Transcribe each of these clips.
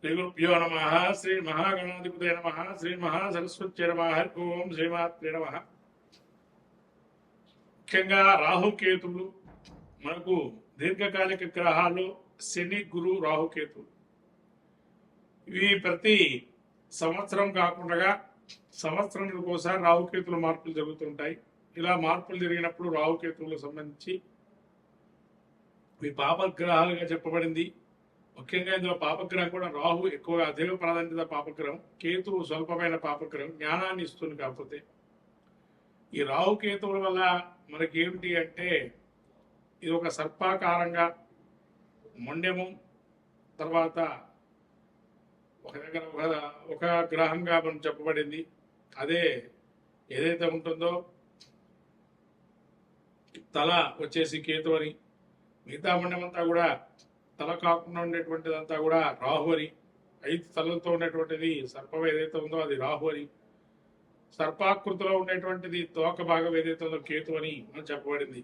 శ్రీగురుభ్యో నమ. శ్రీ మహాగణాధిపతే నమ. శ్రీ మహాసరస్వత్యై నమ. ఓం శ్రీమాత్రే నమ. ముఖ్యంగా రాహుకేతువులు మనకు దీర్ఘకాలిక గ్రహాల్లో శని, గురు, రాహుకేతువులు ఇవి ప్రతి సంవత్సరం కాకుండా సంవత్సరానికి ఒకసారి రాహుకేతువుల మార్పులు జరుగుతుంటాయి. ఇలా మార్పులు జరిగినప్పుడు రాహుకేతువులకు సంబంధించి ఇవి పాపగ్రహాలుగా చెప్పబడింది. ముఖ్యంగా ఇందులో పాపగ్రహం కూడా రాహు ఎక్కువగా అధిక ప్రాధాన్యత పాపగ్రహం, కేతువు స్వల్పమైన పాపగ్రహం, జ్ఞానాన్ని ఇస్తుంది. కాకపోతే ఈ రాహుకేతువుల వల్ల మనకి ఏమిటి అంటే ఇది ఒక సర్పాకారంగా మొండెము, తర్వాత ఒక దగ్గర ఒక గ్రహంగా మనం చెప్పబడింది. అదే ఏదైతే ఉంటుందో తల వచ్చేసి కేతు అని, మిగతా మొండెమంతా కూడా తల కాకుండా ఉండేటువంటిదంతా కూడా రాహు అని, 5 తలలతో ఉండేటువంటిది సర్పం ఏదైతే ఉందో అది రాహు అని, సర్పాకృతిలో ఉండేటువంటిది తోక భాగం ఏదైతే ఉందో కేతు అని మనం చెప్పబడింది.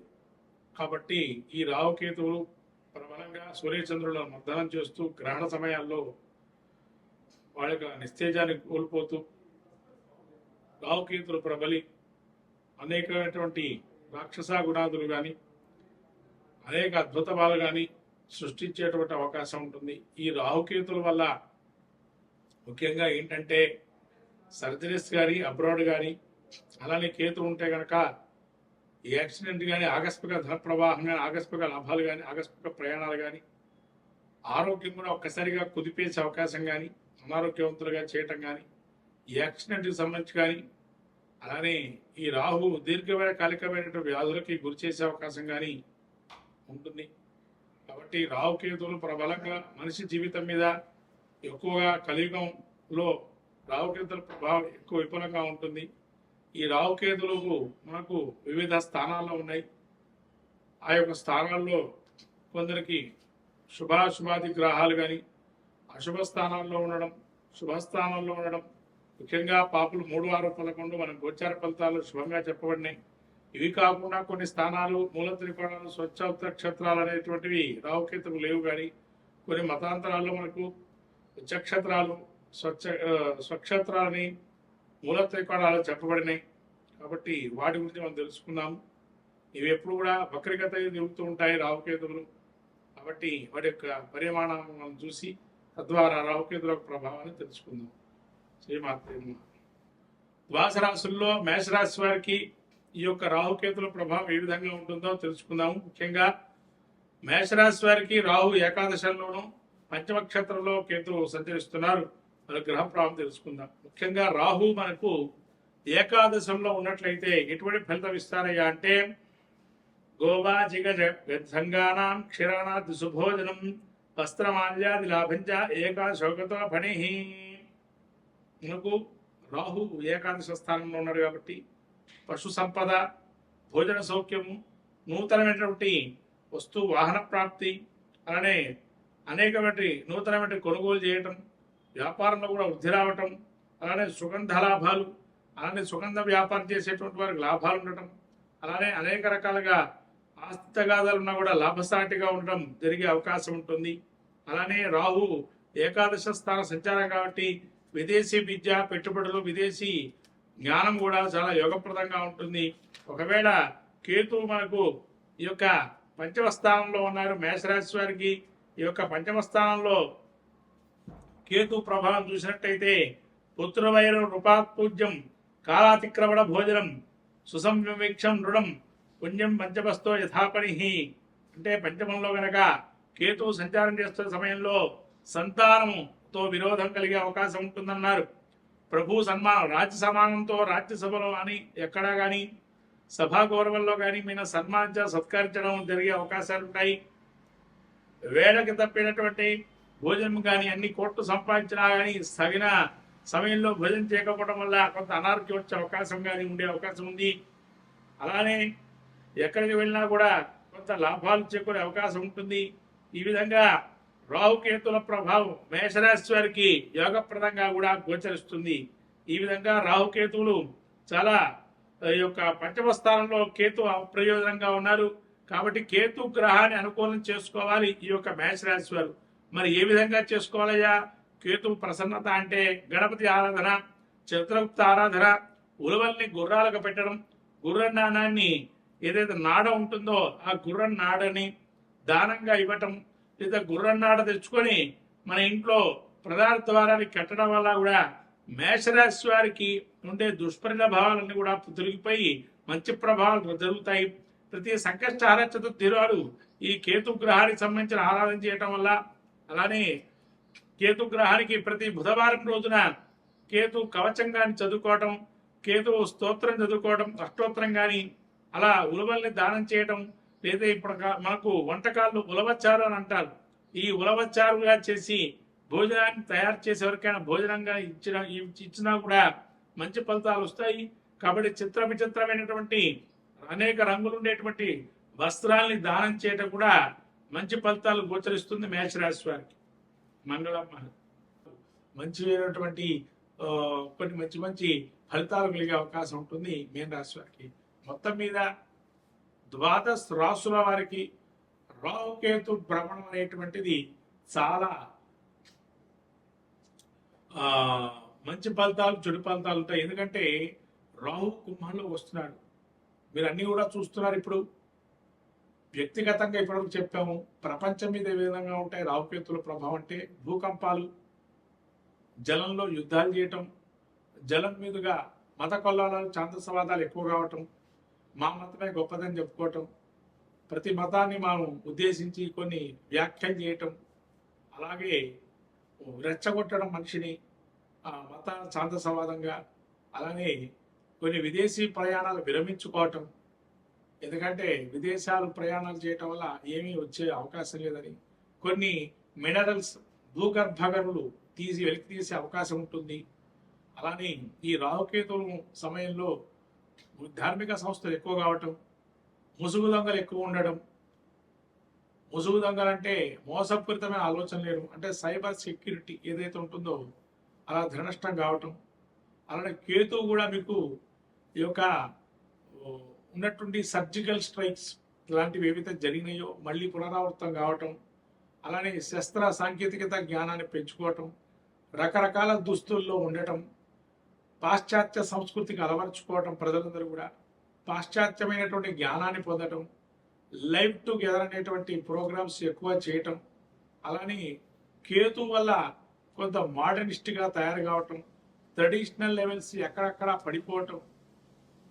కాబట్టి ఈ రాహుకేతువులు ప్రబలంగా సూర్యచంద్రులను మర్దనం చేస్తూ గ్రహణ సమయాల్లో వాళ్ళ యొక్క నిస్తేజాన్ని కోల్పోతూ రాహుకేతులు ప్రబలి అనేకమైనటువంటి రాక్షస గుణాదులు కానీ అనేక అద్భుతాలు కానీ సృష్టించేటువంటి అవకాశం ఉంటుంది. ఈ రాహుకేతుల వల్ల ముఖ్యంగా ఏంటంటే సర్జరీస్ కానీ అబ్రాడ్ కానీ, అలానే కేతు ఉంటే కనుక ఈ యాక్సిడెంట్ కానీ, ఆకస్మిక ధన ప్రవాహం కానీ, ఆకస్మిక లాభాలు కానీ, ఆకస్మిక ప్రయాణాలు కానీ, ఆరోగ్యం కూడా ఒక్కసారిగా కుదిపేసే అవకాశం కానీ, అనారోగ్యవంతులుగా చేయటం కానీ, ఈ యాక్సిడెంట్కి సంబంధించి కానీ, అలానే ఈ రాహు దీర్ఘమైన కాలికమైనటువంటి వ్యాధులకి గురి చేసే అవకాశం కానీ ఉంటుంది. కాబట్టి రాహుకేతువులు ప్రబలంగా మనిషి జీవితం మీద ఎక్కువగా కలియుగంలో రాహుకేతుల ప్రభావం ఎక్కువ విపులంగా ఉంటుంది. ఈ రాహుకేతులకు మనకు వివిధ స్థానాల్లో ఉన్నాయి. ఆ యొక్క స్థానాల్లో కొందరికి శుభాశుభాది గ్రహాలు కానీ అశుభ స్థానాల్లో ఉండడం, శుభస్థానాల్లో ఉండడం, ముఖ్యంగా పాపులు 3, 6, 11 మన గోచార ఫలితాలు శుభంగా చెప్పబడినాయి. ఇవి కాకుండా కొన్ని స్థానాలు మూల త్రికోణాలు, స్వచ్ఛ నక్షత్రాలు అనేటువంటివి రాహుకేతులు లేవు. కానీ కొన్ని మతాంతరాల్లో మనకు నక్షత్రాలు స్వక్షత్రాలని మూల త్రికోణాలు చెప్పబడినాయి. కాబట్టి వాటి గురించి మనం తెలుసుకుందాము. ఇవి ఎప్పుడు కూడా వక్రిగత తిరుగుతూ ఉంటాయి రాహుకేతువులు. కాబట్టి వాటి యొక్క పరిమాణాలను మనం చూసి తద్వారా రాహుకేతుల ప్రభావాన్ని తెలుసుకుందాం. శ్రీమాత్రే. ద్వాదశ రాశుల్లో మేషరాశి వారికి ఈ యొక్క రాహుకేతుల ప్రభావం ఏ విధంగా ఉంటుందో తెలుసుకుందాము. ముఖ్యంగా మేషరాశి వారికి రాహు ఏకాదశంలోనూ పంచమక్షత్రంలో కేతువు సంచరిస్తున్నారు. మన గ్రహ ప్రభావం తెలుసుకుందాం. ముఖ్యంగా రాహు మనకు ఏకాదశంలో ఉన్నట్లయితే ఎటువంటి ఫలితం ఇస్తారయ్యా అంటే గోవా జిగజ గంగానాం క్షీరానాథ్ సుభోజనం వస్త్రమాల్యాది లాభించ ఏకాదశోగతో ఫణి. మనకు రాహు ఏకాదశ స్థానంలో ఉన్నాడు కాబట్టి పశు సంపద, భోజన సౌఖ్యము, నూతనమైనటువంటి వస్తు వాహన ప్రాప్తి, అలానే అనేకమైన నూతనమైన కొనుగోలు చేయటం, వ్యాపారంలో కూడా వృద్ధి రావటం, అలానే సుగంధ లాభాలు, అలానే సుగంధ వ్యాపారం చేసేటువంటి వారికి లాభాలు ఉండటం, అలానే అనేక రకాలుగా ఆస్తి తగాదాలున్నా కూడా లాభసాటిగా ఉండటం జరిగే అవకాశం ఉంటుంది. అలానే రాహు ఏకాదశ స్థాన సంచారం కాబట్టి విదేశీ విద్య, పెట్టుబడులు, విదేశీ జ్ఞానం కూడా చాలా యోగప్రదంగా ఉంటుంది. ఒకవేళ కేతువు మనకు ఈ యొక్క పంచమ స్థానంలో ఉన్నారు. మేషరాశి వారికి ఈ యొక్క పంచమ స్థానంలో కేతు ప్రభావం చూసినట్టయితే పుత్రవైరం నృపాత్పూజ్యం కాలాతిక్రమణ భోజనం సుసంవీక్షం నృడం పుణ్యం పంచమస్తో యథాపని. అంటే పంచమంలో గనక కేతువు సంచారం చేస్తున్న సమయంలో సంతానంతో విరోధం కలిగే అవకాశం ఉంటుందన్నారు. ప్రభు సన్మానం, రాజ్య సమానంతో రాజ్యసభలో కానీ ఎక్కడా కానీ సభా గౌరవంలో కానీ మీద సన్మానించ సత్కరించడం జరిగే అవకాశాలు ఉంటాయి. వేళకి తప్పినటువంటి భోజనం కానీ అన్ని కోట్లు సంపాదించినా కానీ తగిన సమయంలో భోజనం చేయకపోవడం వల్ల కొంత అనారోగ్యం వచ్చే అవకాశం కానీ ఉండే అవకాశం ఉంది. అలానే ఎక్కడికి వెళ్ళినా కూడా కొంత లాభాలు చేకూరే అవకాశం ఉంటుంది. ఈ విధంగా రాహుకేతుల ప్రభావం మేషరాశి వారికి యోగప్రదంగా కూడా గోచరిస్తుంది. ఈ విధంగా రాహుకేతువులు చాలా ఈ యొక్క పంచమ స్థానంలో కేతు అప్రయోజనంగా ఉన్నారు. కాబట్టి కేతు గ్రహాన్ని అనుకూలం చేసుకోవాలి ఈ యొక్క మేషరాశి వారు. మరి ఏ విధంగా చేసుకోవాలయ్యా? కేతు ప్రసన్నత అంటే గణపతి ఆరాధన, చిత్రగుప్త ఆరాధన, ఉలవల్ని గుర్రాలకు పెట్టడం, గుర్ర నాణాన్ని ఏదైతే నాడ ఉంటుందో ఆ గుర్రం నాడని దానంగా ఇవ్వటం, లేదా గుర్రం నాడ తెచ్చుకొని మన ఇంట్లో ప్రధాన ద్వారానికి కట్టడం వల్ల కూడా మేషరాశి వారికి ఉండే దుష్పరిణామాలన్నీ కూడా తొలగిపోయి మంచి ప్రభావాలు జరుగుతాయి. ప్రతి సంకష్టహార చతుర్థి నాడు ఈ కేతు గ్రహానికి సంబంధించిన ఆరాధన చేయటం వల్ల, అలానే కేతు గ్రహానికి ప్రతి బుధవారం రోజున కేతు కవచం కానీ చదువుకోవటం, కేతు స్తోత్రం చదువుకోవడం, అష్టోత్తరం కానీ, అలా ఉలవల్ని దానం చేయటం, లేదా ఇప్పుడు మనకు వంటకాలు ఉలవచ్చారు అని అంటారు. ఈ ఉలవచ్చారుగా చేసి భోజనాన్ని తయారు చేసే ఎవరికైనా భోజనంగా ఇచ్చినా కూడా మంచి ఫలితాలు వస్తాయి. కాబట్టి చిత్ర విచిత్రమైనటువంటి అనేక రంగులు ఉండేటువంటి వస్త్రాల్ని దానం చేయటం కూడా మంచి ఫలితాలు గోచరిస్తుంది మేషరాశి వారికి. మంగళం మంచి కొన్ని మంచి మంచి ఫలితాలు కలిగే అవకాశం ఉంటుంది మీన రాశి వారికి. మొత్తం మీద ద్వాదశ రాశుల వారికి రాహుకేతు భ్రమణం అనేటువంటిది చాలా మంచి ఫలితాలు చెడు ఫలితాలు ఉంటాయి. ఎందుకంటే రాహు కుంభంలో వస్తున్నాడు. మీరు అన్ని కూడా చూస్తున్నారు. ఇప్పుడు వ్యక్తిగతంగా ఇప్పటివరకు చెప్పాము. ప్రపంచం మీద ఏ విధంగా ఉంటాయి రాహుకేతుల ప్రభావం అంటే భూకంపాలు, జలంలో యుద్ధాలు చేయటం, జలం మీదుగా మత కొల్లాలు ఛాందసవాదాలు ఎక్కువ కావటం, మా మతమే గొప్పదని చెప్పుకోవటం, ప్రతి మతాన్ని మనం ఉద్దేశించి కొన్ని వ్యాఖ్యలు చేయటం, అలాగే రెచ్చగొట్టడం మనిషిని మత ఛాందసవాదంగా, అలానే కొన్ని విదేశీ ప్రయాణాలు విరమించుకోవటం, ఎందుకంటే విదేశాలు ప్రయాణాలు చేయటం వల్ల ఏమీ వచ్చే అవకాశం లేదని, కొన్ని మినరల్స్ భూగర్భ గనులు వెలికి తీసే అవకాశం ఉంటుంది. అలానే ఈ రాహుకేతుల సమయంలో ధార్మిక సంస్థలు ఎక్కువ కావటం, ముసుగు దొంగలు ఎక్కువ ఉండడం. ముసుగు దొంగలు అంటే మోసపూరితమైన ఆలోచన లేదు, అంటే సైబర్ సెక్యూరిటీ ఏదైతే ఉంటుందో అలా ధననష్టం కావటం. అలానే కేతువు కూడా మీకు ఈ యొక్క ఉన్నటువంటి సర్జికల్ స్ట్రైక్స్ ఇలాంటివి ఏవైతే జరిగినాయో మళ్ళీ పునరావృతం కావటం, అలానే శస్త్ర సాంకేతికత జ్ఞానాన్ని పెంచుకోవటం, రకరకాల దుస్తుల్లో ఉండటం, పాశ్చాత్య సంస్కృతికి అలవర్చుకోవటం, ప్రజలందరూ కూడా పాశ్చాత్యమైనటువంటి జ్ఞానాన్ని పొందటం, లైవ్ టుగెదర్ అనేటువంటి ప్రోగ్రామ్స్ ఎక్కువ చేయటం, అలానే కేతు వల్ల కొంత మోడర్నిస్ట్గా తయారు కావటం, ట్రెడిషనల్ లెవెల్స్ ఎక్కడెక్కడ పడిపోవటం,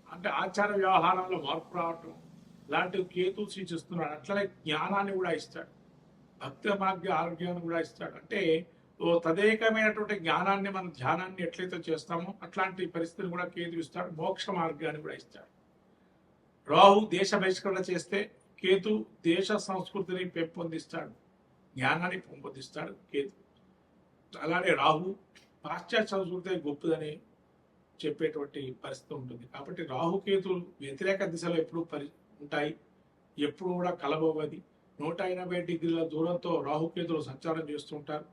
అంటే ఆచార వ్యవహారంలో మార్పు రావటం లాంటివి కేతు సూచిస్తున్నాడు. అట్లనే జ్ఞానాన్ని కూడా ఇస్తాడు, భక్తి మార్గ ఆరోగ్యాన్ని కూడా ఇస్తాడు. అంటే ఓ తదేకమైనటువంటి జ్ఞానాన్ని మనం ధ్యానాన్ని ఎట్లయితే చేస్తామో అట్లాంటి పరిస్థితిని కూడా కేతు ఇస్తాడు. మోక్ష మార్గాన్ని కూడా ఇస్తాడు. రాహు దేశ బహిష్కరణ చేస్తే కేతు దేశ సంస్కృతిని పెంపొందిస్తాడు, జ్ఞానాన్ని పెంపొందిస్తాడు కేతు. అలానే రాహు పాశ్చాత్య సంస్కృతి గొప్పదని చెప్పేటువంటి పరిస్థితి ఉంటుంది. కాబట్టి రాహుకేతులు వ్యతిరేక దిశలో ఎప్పుడు ఉంటాయి, ఎప్పుడు కూడా కలబోవది. 180 డిగ్రీల దూరంతో రాహుకేతులు సంచారం చేస్తుంటారు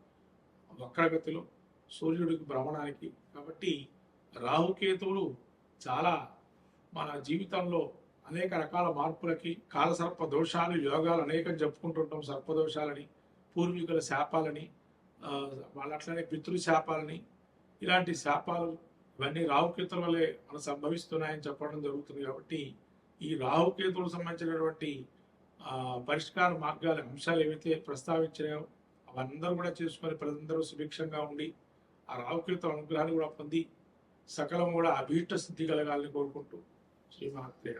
వక్రగతిలో సూర్యుడికి భ్రమణానికి. కాబట్టి రాహుకేతువులు చాలా మన జీవితంలో అనేక రకాల మార్పులకి, కాలసర్ప దోషాలు, యోగాలు అనేకం చెప్పుకుంటుంటాం. సర్పదోషాలని, పూర్వీకుల శాపాలని, వాళ్ళ అట్లనే పితృ శాపాలని, ఇలాంటి శాపాలు ఇవన్నీ రాహుకేతుల వల్లే మనం సంభవిస్తున్నాయని చెప్పడం జరుగుతుంది. కాబట్టి ఈ రాహుకేతువులకు సంబంధించినటువంటి పరిష్కార మార్గాల అంశాలు ఏవైతే ప్రస్తావించాయో అవన్నీ కూడా చేసుకొని ప్రజలందరూ సుభిక్షంగా ఉండి ఆ రాహుకేతు అనుగ్రహాన్ని కూడా పొంది సకలం కూడా అభీష్ట సిద్ధి కలగాలని కోరుకుంటూ శ్రీమహాత్రేయ.